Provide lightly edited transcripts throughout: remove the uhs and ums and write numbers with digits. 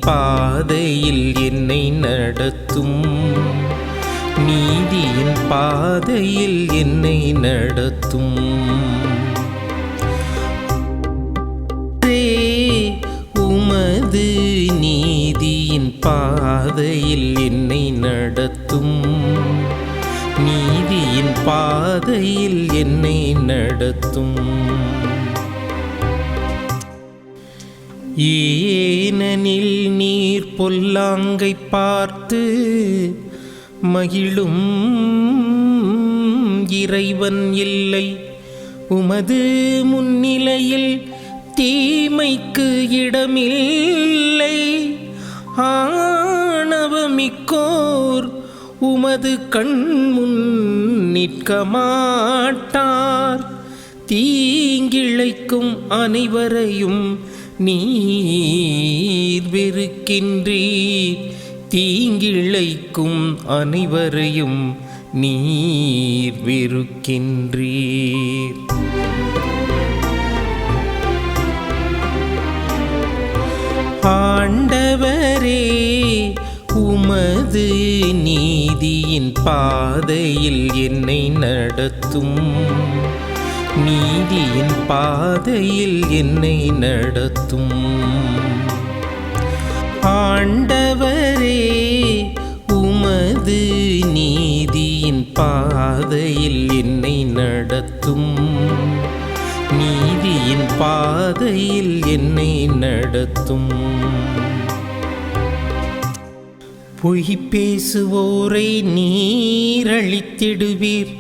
பாதையில் என்னை நடத்தும், நீதியின் பாதையில் என்னை நடத்தும். உமது நீதியின் பாதையில் என்னை நடத்தும், நீதியின் பாதையில் என்னை நடத்தும். ஏனெனில் நீர் பொல்லாங்கை பார்த்து மகிழும் இறைவன் இல்லை, உமது முன்னிலையில் தீமைக்கு இடமில்லை. ஆணவமிக்கோர் உமது கண்முன் நிற்க மாட்டார், தீங்கிழைக்கும் அனைவரையும் நீர் வெறுக்கின்றீர், தீங்கிழைக்கும் அனைவரையும் நீர் வெறுக்கின்றீர். ஆண்டவரே, உமது நீதியின் பாதையில் என்னை நடத்தும், நீதியின் பாதையில் என்னை நடத்தும். ஆண்டவரே, உமது நீதியின் பாதையில் என்னை நடத்தும், நீதியின் பாதையில் என்னை நடத்தும். பொய் பேசுவோரை நீர் அழித்திடுவீர்,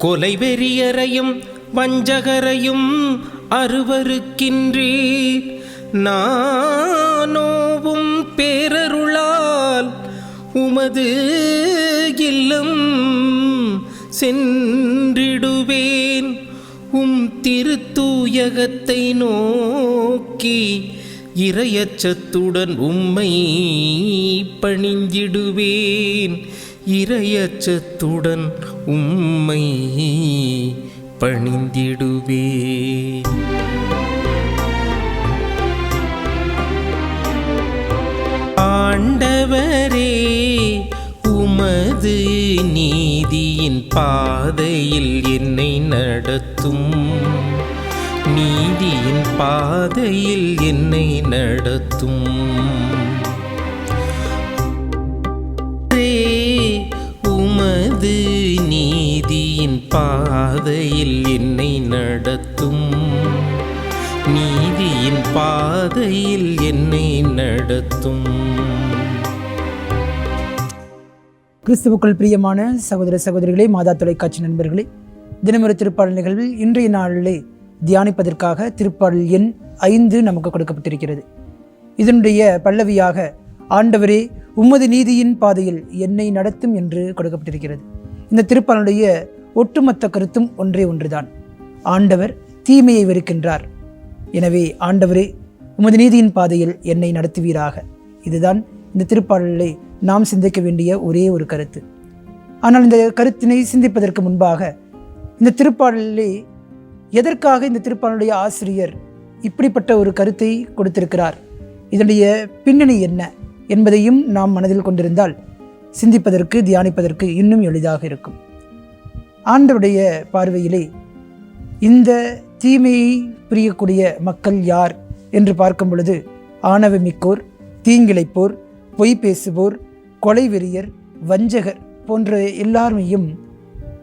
கொலைவெறியரையும் வஞ்சகரையும் அருவருக்கின்றீர். நானோவும் பேரருளால் உமது இல்லம் சென்றிடுவேன், உம் திருத்தூயகத்தை நோக்கி இறையச்சத்துடன் உம்மை பணிந்திடுவேன், இறையச்சத்துடன் உம்மை பணிந்திடுவேன். ஆண்டவரே, உமது நீதியின் பாதையில் என்னை நடத்தும், நீதியின் பாதையில் என்னை நடத்தும். உமது நீதியின் பாதையில் என்னை நடத்தும், நீதியின் பாதையில் என்னை நடத்தும். கிறிஸ்துவுக்குள் பிரியமான சகோதர சகோதரிகளே, மாதா தொலைக்காட்சி நண்பர்களே, தினமொரு திருப்பாடல் நிகழ்வில் இன்றைய நாளிலே தியானிப்பதற்காக திருப்பாடல் எண் 5 நமக்கு கொடுக்கப்பட்டிருக்கிறது. இதனுடைய பல்லவியாக ஆண்டவரே, உமது நீதியின் பாதையில் என்னை நடத்தும் என்று கொடுக்கப்பட்டிருக்கிறது. இந்த திருப்பாடலுடைய ஒட்டுமொத்த கருத்தும் ஒன்றே ஒன்றுதான். ஆண்டவர் தீமையை வெறுக்கின்றார். எனவே ஆண்டவரே, உமது நீதியின் பாதையில் என்னை நடத்துவீராக. இதுதான் இந்த திருப்பாடலிலே நாம் சிந்திக்க வேண்டிய ஒரே ஒரு கருத்து. ஆனால் இந்த கருத்தினை சிந்திப்பதற்கு முன்பாக இந்த திருப்பாடலிலே எதற்காக இந்த திருப்பாடலுடைய ஆசிரியர் இப்படிப்பட்ட ஒரு கருத்தை கொடுத்திருக்கிறார், இதனுடைய பின்னணி என்ன என்பதையும் நாம் மனதில் கொண்டிருந்தால் சிந்திப்பதற்கு, தியானிப்பதற்கு இன்னும் எளிதாக இருக்கும். ஆண்டவருடைய பார்வையிலே இந்த தீமையை பிரியக்கூடிய மக்கள் யார் என்று பார்க்கும் பொழுது, ஆணவமிக்கோர், தீங்கிழைப்போர், பொய் பேசுவோர், கொலைவெறியர், வஞ்சகர் போன்ற எல்லாரையும்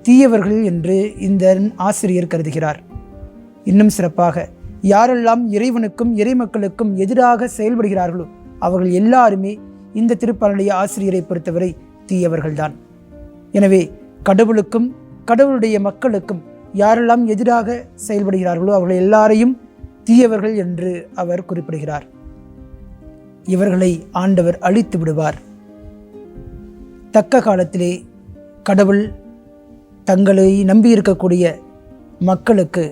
தீயவர்கள் என்று இந்த ஆசிரியர் கருதுகிறார். இன்னும் சிறப்பாக, யாரெல்லாம் இறைவனுக்கும் இறைமக்களுக்கும் எதிராக செயல்படுகிறார்களோ அவர்கள் எல்லாருமே இந்த திருப்பாடலுடைய ஆசிரியரை பொறுத்தவரை தீயவர்கள்தான். எனவே கடவுளுக்கும் கடவுளுடைய மக்களுக்கும் யாரெல்லாம் எதிராக செயல்படுகிறார்களோ அவர்கள் எல்லாரையும் தீயவர்கள் என்று அவர் குறிப்பிடுகிறார். இவர்களை ஆண்டவர் அழித்து விடுவார். தக்க காலத்திலே கடவுள் தங்களை நம்பியிருக்கக்கூடிய மக்களுக்கு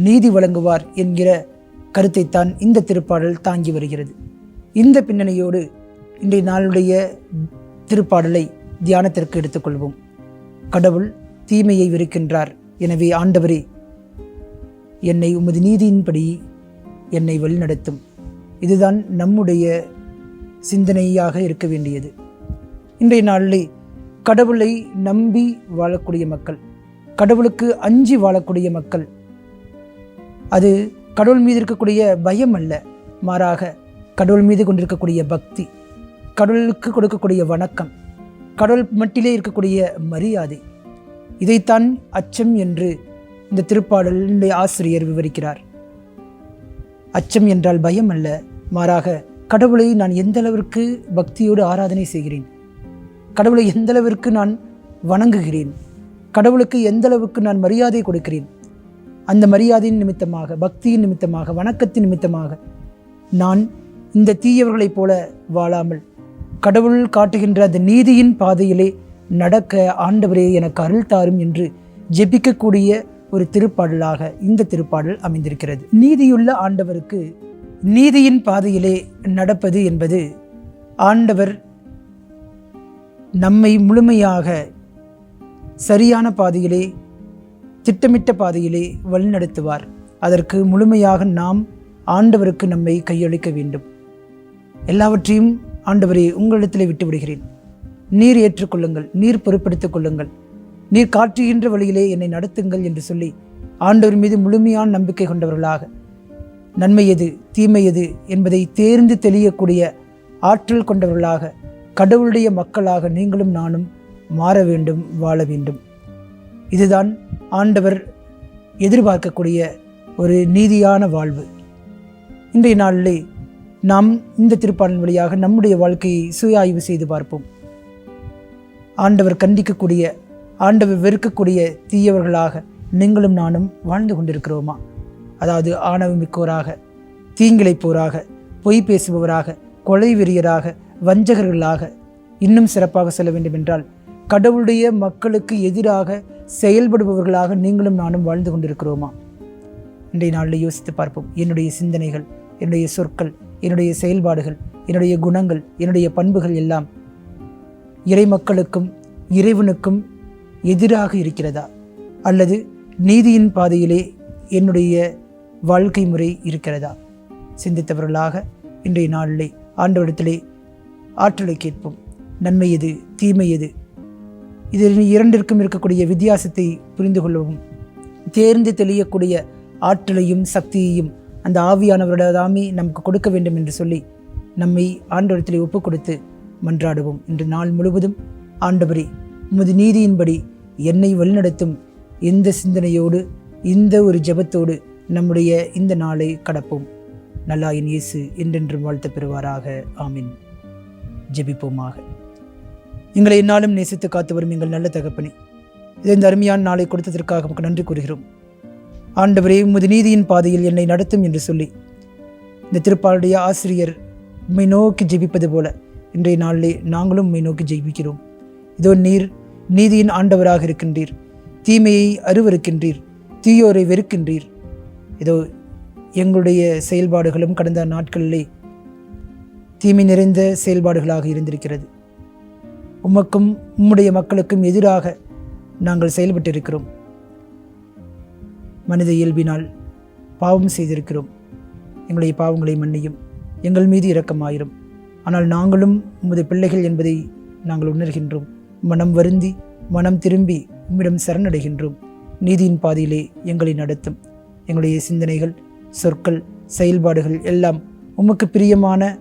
நீதி வழங்குவார் என்கிற கருத்தைத்தான் இந்த திருப்பாடல் தாங்கி வருகிறது. இந்த பின்னணியோடு இன்றைய நாளுடைய திருப்பாடலை தியானத்திற்கு எடுத்துக்கொள்வோம். கடவுள் தீமையை வெறுக்கின்றார். எனவே ஆண்டவரே, என்னை உமது நீதியின்படி என்னை வழிநடத்தும். இதுதான் நம்முடைய சிந்தனையாக இருக்க வேண்டியது. இன்றைய நாளிலே கடவுளை நம்பி வாழக்கூடிய மக்கள், கடவுளுக்கு அஞ்சி வாழக்கூடிய மக்கள், அது கடவுள் மீது இருக்கக்கூடிய பயம் அல்ல, மாறாக கடவுள் மீது கொண்டிருக்கக்கூடிய பக்தி, கடவுளுக்கு கொடுக்கக்கூடிய வணக்கம், கடவுள் மட்டிலே இருக்கக்கூடிய மரியாதை, இதைத்தான் அச்சம் என்று இந்த திருப்பாடலினுடைய ஆசிரியர் விவரிக்கிறார். அச்சம் என்றால் பயம் அல்ல, மாறாக கடவுளை நான் எந்த அளவிற்கு பக்தியோடு ஆராதனை செய்கிறேன், கடவுளை எந்த அளவிற்கு நான் வணங்குகிறேன், கடவுளுக்கு எந்த அளவுக்கு நான் மரியாதை கொடுக்கிறேன், அந்த மரியாதையின் நிமித்தமாக, பக்தியின் நிமித்தமாக, வணக்கத்தின் நிமித்தமாக நான் இந்த தீயவர்களைப் போல வாழாமல் கடவுள் காட்டுகின்ற அந்த நீதியின் பாதையிலே நடக்க ஆண்டவரே எனக்கு அருள் தாரும் என்று ஜெபிக்கக்கூடிய ஒரு திருப்பாடலாக இந்த திருப்பாடல் அமைந்திருக்கிறது. நீதியுள்ள ஆண்டவருக்கு நீதியின் பாதையிலே நடப்பது என்பது ஆண்டவர் நம்மை முழுமையாக சரியான பாதையிலே, திட்டமிட்ட பாதையிலே வழிநடத்துவார். அதற்கு முழுமையாக நாம் ஆண்டவருக்கு நம்மை கையளிக்க வேண்டும். எல்லாவற்றையும் ஆண்டவரே உங்களிடத்திலே விட்டு விடுகிறேன், நீர் ஏற்றுக்கொள்ளுங்கள், நீர் பொறுப்படுத்திக் கொள்ளுங்கள், நீர் காட்டுகின்ற வழியிலே என்னை நடத்துங்கள் என்று சொல்லி ஆண்டவர் மீது முழுமையான நம்பிக்கை கொண்டவர்களாக, நன்மை எது தீமை எது என்பதை தேர்ந்து தெளியக்கூடிய ஆற்றல் கொண்டவர்களாக, கடவுளுடைய மக்களாக நீங்களும் நானும் மாற வேண்டும், வாழ வேண்டும். இதுதான் ஆண்டவர் எதிர்பார்க்கக்கூடிய ஒரு நீதியான வாழ்வு. இன்றைய நாளிலே நாம் இந்த திருப்பாடல் வழியாக நம்முடைய வாழ்க்கையை சுய ஆய்வு செய்து பார்ப்போம். ஆண்டவர் கண்டிக்கக்கூடிய, ஆண்டவர் வெறுக்கக்கூடிய தீயவர்களாக நீங்களும் நானும் வாழ்ந்து கொண்டிருக்கிறோமா? அதாவது ஆணவமிக்கோராக, தீங்கிழைப்போராக, பொய் பேசுபவராக, கொலை வெறியராக, வஞ்சகர்களாக, இன்னும் சிறப்பாக சொல்ல வேண்டும் என்றால் கடவுளுடைய மக்களுக்கு எதிராக செயல்படுபவர்களாக நீங்களும் நானும் வாழ்ந்து கொண்டிருக்கிறோமா? இன்றைய நாளில் யோசித்து பார்ப்போம். என்னுடைய சிந்தனைகள், என்னுடைய சொற்கள், என்னுடைய செயல்பாடுகள், என்னுடைய குணங்கள், என்னுடைய பண்புகள் எல்லாம் இறை மக்களுக்கும் இறைவனுக்கும் எதிராக இருக்கிறதா? அல்லது நீதியின் பாதையிலே என்னுடைய வாழ்க்கை முறை இருக்கிறதா? சிந்தித்தவர்களாக இன்றைய நாளிலே ஆண்டவரிடத்திலே ஆற்றலை கேட்போம். நன்மை எது தீமை எது, இது இரண்டிற்கும் இருக்கக்கூடிய வித்தியாசத்தை புரிந்து கொள்ளவும், தேர்ந்து தெளியக்கூடிய ஆற்றலையும் சக்தியையும் அந்த ஆவியானவரிடமே நமக்கு கொடுக்க வேண்டும் என்று சொல்லி நம்மை ஆண்டவரிடத்திலே ஒப்புக் கொடுத்து மன்றாடுவோம். இன்று நாள் முழுவதும் ஆண்டவரே உமது நீதியின்படி என்னை வழிநடத்தும் இந்த சிந்தனையோடு, இந்த ஒரு ஜெபத்தோடு நம்முடைய இந்த நாளை கடப்போம். நல்லாயின் இயேசு என்றென்றும் வாழ்த்து பெறுவாராக. ஆமீன். ஜெபிப்போமாக. எங்களை என்னாலும் நேசித்து காத்து வரும் எங்கள் நல்ல தகப்பனே, இந்த அருமையான நாளை கொடுத்ததற்காக நமக்கு நன்றி கூறுகிறோம். ஆண்டவரே உமது நீதியின் பாதையில் என்னை நடத்தும் என்று சொல்லி இந்த திருப்பாளுடைய ஆசிரியர் உம்மை நோக்கி ஜெபிப்பது போல இன்றைய நாளிலே நாங்களும் உம்மை நோக்கி ஜெபிக்கிறோம். இதோ நீர் நீதியின் ஆண்டவராக இருக்கின்றீர், தீமையை அருவருக்கின்றீர், தீயோரை வெறுக்கின்றீர். இதோ எங்களுடைய செயல்பாடுகளும் கடந்த நாட்களிலே தீமை நிறைந்த செயல்பாடுகளாக இருந்திருக்கிறது. உமக்கும் உம்முடைய மக்களுக்கும் எதிராக நாங்கள் செயல்பட்டிருக்கிறோம். மனித இயல்பினால் பாவம் செய்திருக்கிறோம். எங்களுடைய பாவங்களை மன்னியும், எங்கள் மீது இரக்கமாயிரும். ஆனால் நாங்களும் உமது பிள்ளைகள் என்பதை நாங்கள் உணர்கின்றோம். மனம் வருந்தி மனம் திரும்பி உம்மிடம் சரணடைகின்றோம். நீதியின் பாதையிலே எங்களை நடத்தும். எங்களுடைய சிந்தனைகள், சொற்கள், செயல்பாடுகள் எல்லாம் உமக்கு பிரியமான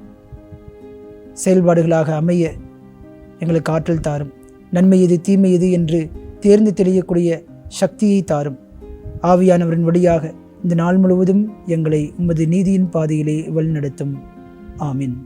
செயல்பாடுகளாக அமைய எங்களுக்கு ஆற்றல் தாரும். நன்மை எது தீமை எது என்று தேர்ந்து தெளியக்கூடிய சக்தியை தாரும். ஆவியானவரின் வழியாக இந்த நாள் முழுவதும் எங்களை உமது நீதியின் பாதையிலே வழிநடத்தும். ஆமீன்.